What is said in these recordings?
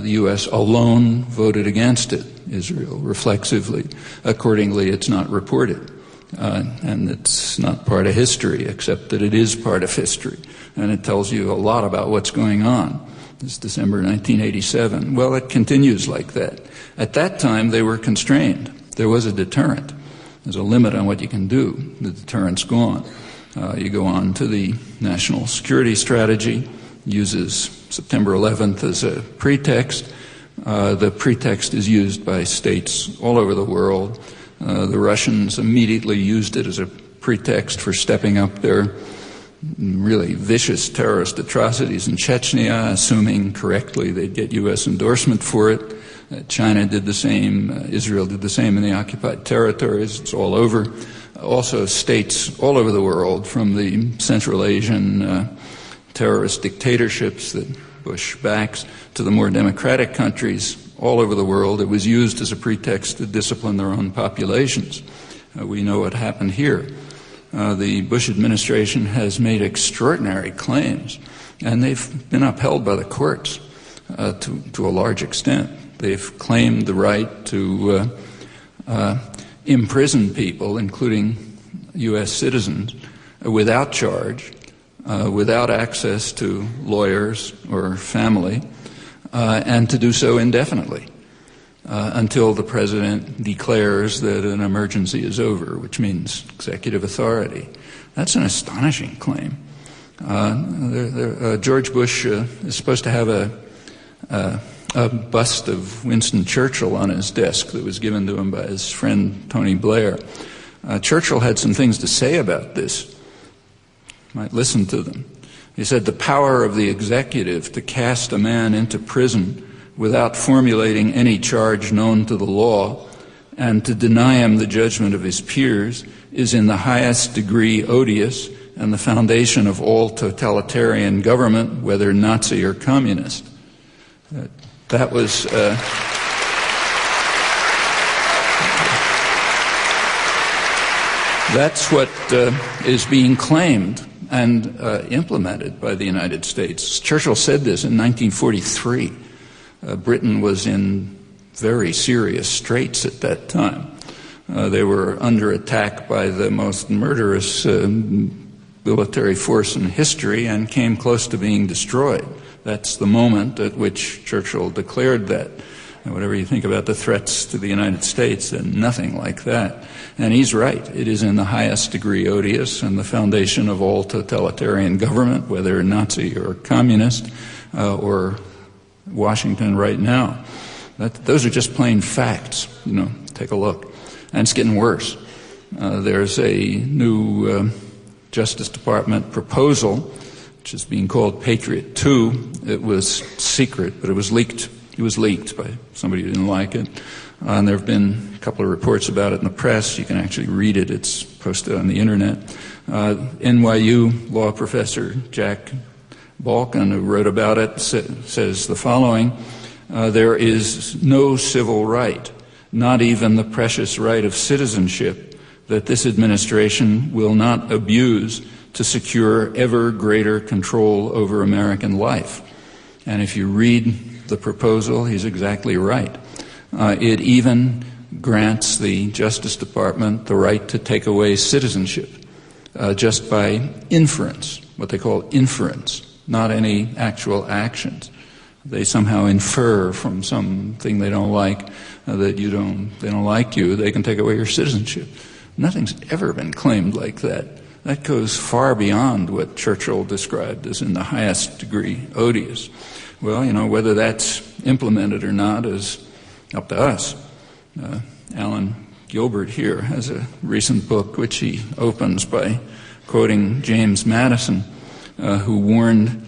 The U.S. alone voted against it, Israel reflexively. Accordingly, it's not reported. And it's not part of history, except that it is part of history. And it tells you a lot about what's going on. It's December 1987. Well, it continues like that. At that time, they were constrained. There was a deterrent. There's a limit on what you can do. The deterrent's gone. You go on to the national security strategy, uses September 11th as a pretext. The pretext is used by states all over the world. The Russians immediately used it as a pretext for stepping up their really vicious terrorist atrocities in Chechnya, assuming correctly they'd get U.S. endorsement for it. China did the same. Israel did the same in the occupied territories. It's all over. Also, states all over the world, from the Central Asian terrorist dictatorships that Bush backs to the more democratic countries all over the world, it was used as a pretext to discipline their own populations. We know what happened here. The Bush administration has made extraordinary claims, and they've been upheld by the courts to a large extent. They've claimed the right to imprison people, including U.S. citizens, without charge, without access to lawyers or family, and to do so indefinitely until the president declares that an emergency is over, which means executive authority. That's an astonishing claim. George Bush is supposed to have a bust of Winston Churchill on his desk that was given to him by his friend Tony Blair. Churchill had some things to say about this. You might listen to them. He said, "The power of the executive to cast a man into prison without formulating any charge known to the law and to deny him the judgment of his peers is in the highest degree odious and the foundation of all totalitarian government, whether Nazi or communist." That was that's what is being claimed and implemented by the United States. Churchill said this in 1943. Britain was in very serious straits at that time. They were under attack by the most murderous military force in history and came close to being destroyed. That's the moment at which Churchill declared that. And whatever you think about the threats to the United States, they're nothing like that. And he's right. It is in the highest degree odious and the foundation of all totalitarian government, whether Nazi or communist or Washington right now. Those are just plain facts. Take a look. And it's getting worse. There's a new Justice Department proposal, which is being called Patriot 2. It was secret, but it was leaked. It was leaked by somebody who didn't like it. And there have been a couple of reports about it in the press. You can actually read it. It's posted on the internet. NYU law professor Jack Balkin, who wrote about it, says the following: there is no civil right, not even the precious right of citizenship, that this administration will not abuse to secure ever greater control over American life. And if you read the proposal, he's exactly right. It even grants the Justice Department the right to take away citizenship just by inference, what they call inference, not any actual actions. They somehow infer from something they don't like that they don't like you, they can take away your citizenship. Nothing's ever been claimed like that. That goes far beyond what Churchill described as in the highest degree odious. Well, whether that's implemented or not is up to us. Alan Gilbert here has a recent book which he opens by quoting James Madison, who warned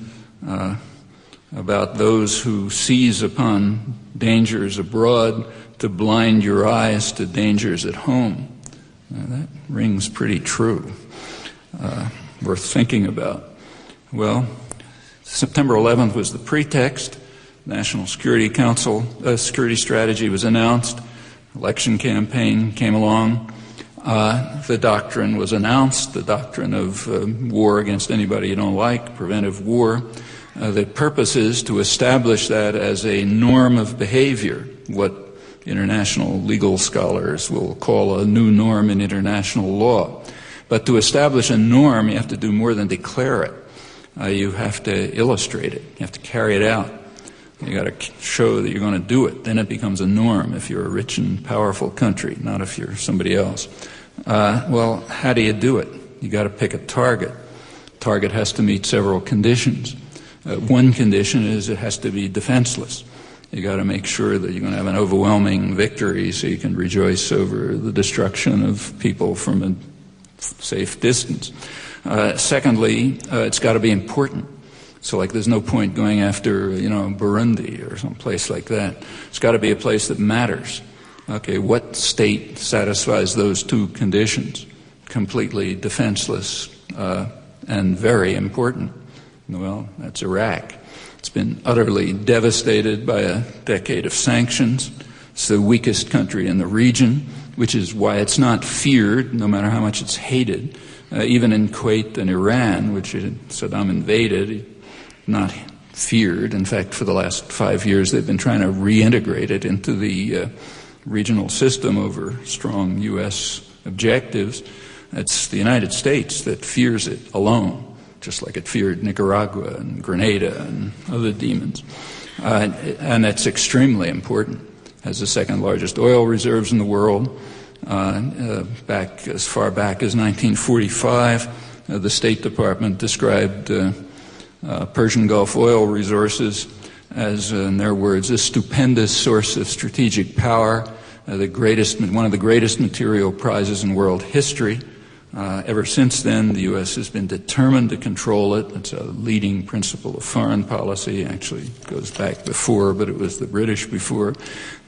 about those who seize upon dangers abroad to blind your eyes to dangers at home. That rings pretty true. Worth thinking about. Well, September 11th was the pretext. National Security Council security strategy was announced. Election campaign came along. The doctrine was announced, the doctrine of war against anybody you don't like, preventive war. The purpose is to establish that as a norm of behavior, what international legal scholars will call a new norm in international law. But to establish a norm, you have to do more than declare it. You have to illustrate it. You have to carry it out. You got to show that you're going to do it. Then it becomes a norm if you're a rich and powerful country, not if you're somebody else. Well, how do you do it? You got to pick a target. Target has to meet several conditions. One condition is it has to be defenseless. You got to make sure that you're going to have an overwhelming victory so you can rejoice over the destruction of people from a safe distance. Secondly, it's got to be important. So, like, there's no point going after, Burundi or some place like that. It's got to be a place that matters. Okay, what state satisfies those two conditions? Completely defenseless and very important. Well, that's Iraq. It's been utterly devastated by a decade of sanctions. It's the weakest country in the region, which is why it's not feared, no matter how much it's hated. Even in Kuwait and Iran, which Saddam invaded, not feared. In fact, for the last 5 years, they've been trying to reintegrate it into the regional system over strong U.S. objectives. It's the United States that fears it alone, just like it feared Nicaragua and Grenada and other demons. And it's extremely important. It has the second largest oil reserves in the world. Back as far back as 1945, the State Department described Persian Gulf oil resources as, in their words, a stupendous source of strategic power, one of the greatest material prizes in world history. Ever since then, the U.S. has been determined to control it. It's a leading principle of foreign policy. Actually, it goes back before, but it was the British before.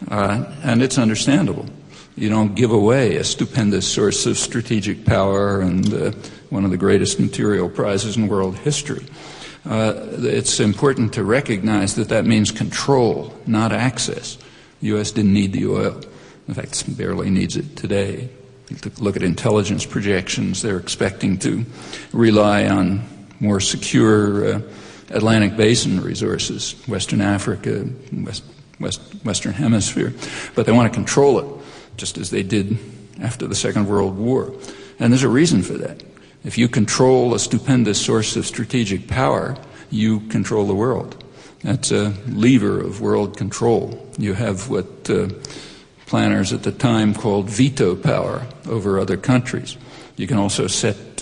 And it's understandable. You don't give away a stupendous source of strategic power and one of the greatest material prizes in world history. It's important to recognize that means control, not access. The U.S. didn't need the oil. In fact, it barely needs it today. Look at intelligence projections. They're expecting to rely on more secure Atlantic Basin resources, Western Africa, Western Hemisphere. But they want to control it, just as they did after the Second World War. And there's a reason for that. If you control a stupendous source of strategic power, you control the world. That's a lever of world control. You have what planners at the time called veto power over other countries. You can also set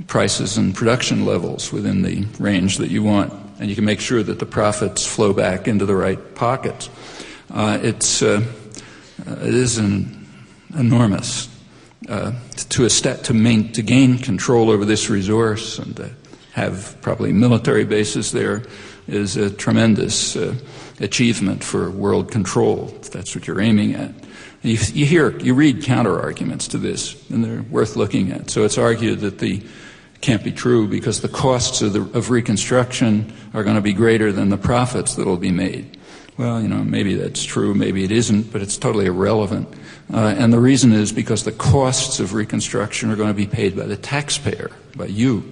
prices and production levels within the range that you want, and you can make sure that the profits flow back into the right pockets. It is enormous. To gain control over this resource and to have probably military bases there is a tremendous achievement for world control, if that's what you're aiming at. You read counter-arguments to this, and they're worth looking at. So it's argued that can't be true because the costs of reconstruction are going to be greater than the profits that will be made. Well, maybe that's true, maybe it isn't, but it's totally irrelevant. And the reason is because the costs of reconstruction are going to be paid by the taxpayer, by you.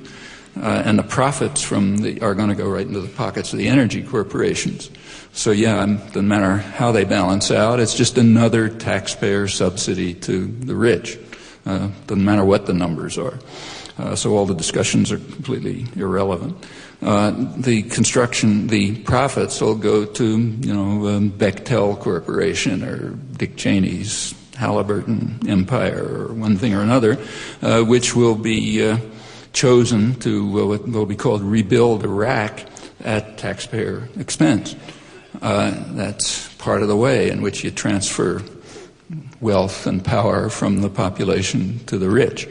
And the profits are going to go right into the pockets of the energy corporations. So doesn't matter how they balance out, it's just another taxpayer subsidy to the rich. Doesn't matter what the numbers are. So all the discussions are completely irrelevant. The profits will go to, Bechtel Corporation or Dick Cheney's Halliburton Empire or one thing or another, which will be chosen to what will be called rebuild Iraq at taxpayer expense. That's part of the way in which you transfer wealth and power from the population to the rich.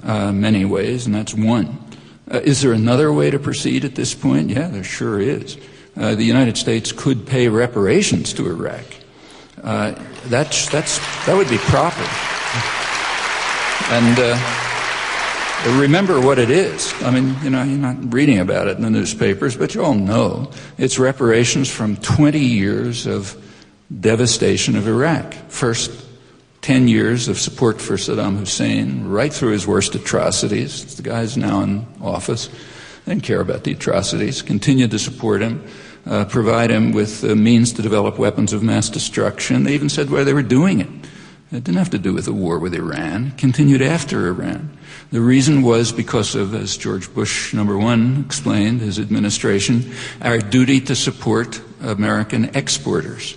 Many ways, and that's one. Is there another way to proceed at this point? Yeah, there sure is. The United States could pay reparations to Iraq. That would be proper. And remember what it is. I mean, you're not reading about it in the newspapers, but you all know it's reparations from 20 years of devastation of Iraq. First 10 years of support for Saddam Hussein, right through his worst atrocities. The guy's now in office. They didn't care about the atrocities, continued to support him, provide him with means to develop weapons of mass destruction. They even said why they were doing it. It didn't have to do with the war with Iran. It continued after Iran. The reason was because of, as George Bush #1 explained, his administration, our duty to support American exporters.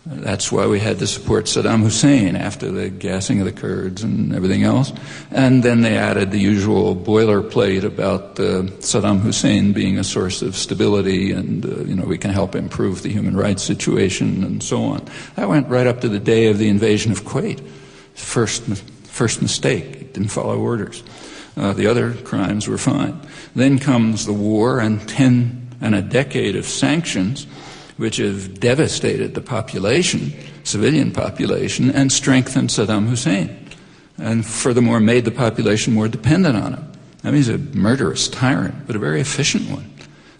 That's why we had to support Saddam Hussein after the gassing of the Kurds and everything else. And then they added the usual boilerplate about Saddam Hussein being a source of stability and, we can help improve the human rights situation and so on. That went right up to the day of the invasion of Kuwait. First mistake. It didn't follow orders. The other crimes were fine. Then comes the war and a decade of sanctions, which have devastated the population, civilian population, and strengthened Saddam Hussein, and furthermore made the population more dependent on him. I mean, he's a murderous tyrant, but a very efficient one.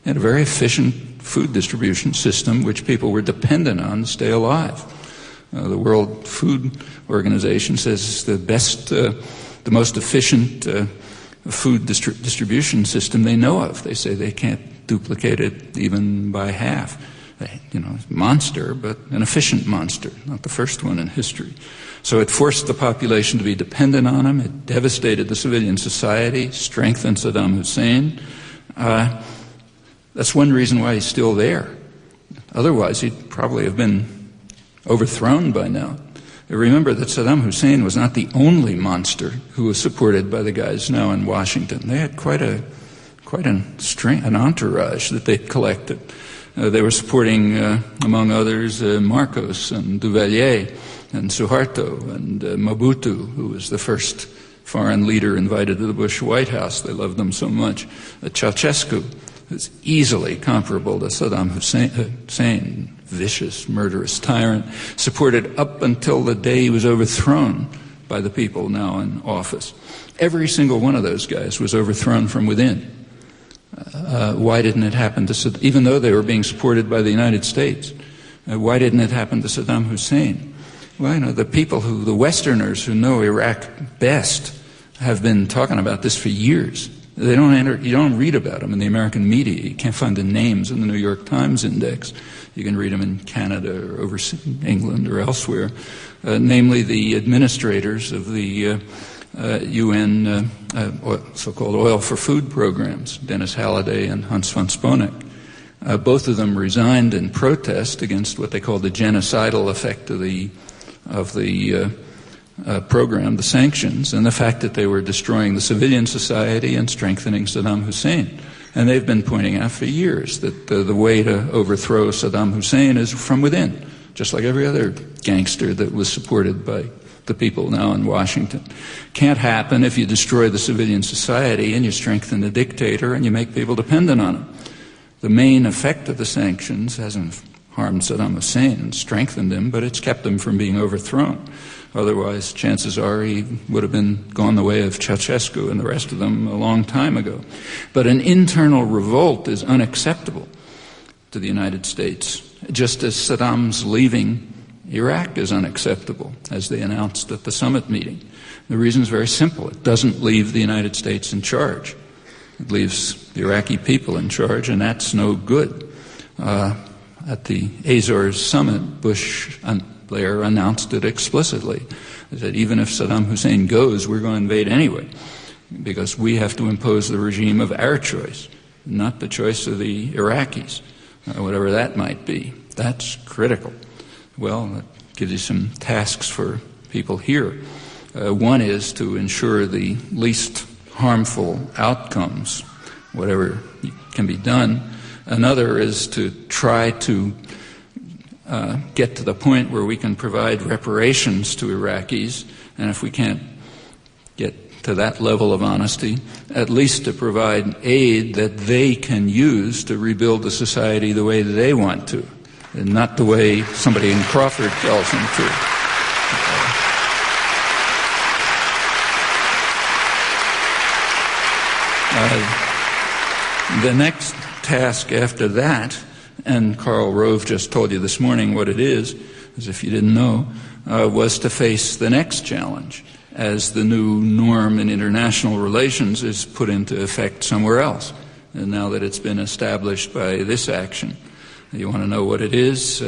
He had a very efficient food distribution system which people were dependent on to stay alive. The World Food Organization says it's the most efficient food distribution system they know of. They say they can't duplicate it even by half. Monster, but an efficient monster, not the first one in history. So it forced the population to be dependent on him. It devastated the civilian society, strengthened Saddam Hussein. That's one reason why he's still there. Otherwise, he'd probably have been overthrown by now. Remember that Saddam Hussein was not the only monster who was supported by the guys now in Washington. They had quite an entourage that they collected. They were supporting, among others, Marcos and Duvalier and Suharto and Mobutu, who was the first foreign leader invited to the Bush White House. They loved them so much. Ceausescu, who's easily comparable to Saddam Hussein, vicious, murderous tyrant, supported up until the day he was overthrown by the people now in office. Every single one of those guys was overthrown from within. Why didn't it happen to Saddam, even though they were being supported by the United States? Why didn't it happen to Saddam Hussein? Well, the Westerners who know Iraq best have been talking about this for years. You don't read about them in the American media. You can't find the names in the New York Times index. You can read them in Canada or overseas, England or elsewhere. Namely, the administrators of the UN so-called oil for food programs, Dennis Halliday and Hans von Sponeck. Both of them resigned in protest against what they called the genocidal effect of the program, the sanctions, and the fact that they were destroying the civilian society and strengthening Saddam Hussein. And they've been pointing out for years that the way to overthrow Saddam Hussein is from within, just like every other gangster that was supported by the people now in Washington. Can't happen if you destroy the civilian society and you strengthen the dictator and you make people dependent on him. The main effect of the sanctions hasn't harmed Saddam Hussein and strengthened him, but it's kept him from being overthrown. Otherwise, chances are he would have gone the way of Ceausescu and the rest of them a long time ago. But an internal revolt is unacceptable to the United States, just as Saddam's leaving Iraq is unacceptable, as they announced at the summit meeting. The reason is very simple. It doesn't leave the United States in charge. It leaves the Iraqi people in charge, and that's no good. At the Azores summit, Bush and Blair announced it explicitly. They said, even if Saddam Hussein goes, we're going to invade anyway, because we have to impose the regime of our choice, not the choice of the Iraqis, whatever that might be. That's critical. Well, that gives you some tasks for people here. One is to ensure the least harmful outcomes, whatever can be done. Another is to try to get to the point where we can provide reparations to Iraqis, and if we can't get to that level of honesty, at least to provide aid that they can use to rebuild the society the way that they want to, and not the way somebody in Crawford tells them to. The next task after that, and Karl Rove just told you this morning what it is, as if you didn't know, was to face the next challenge as the new norm in international relations is put into effect somewhere else. now that it's been established by this action. You want to know what it is?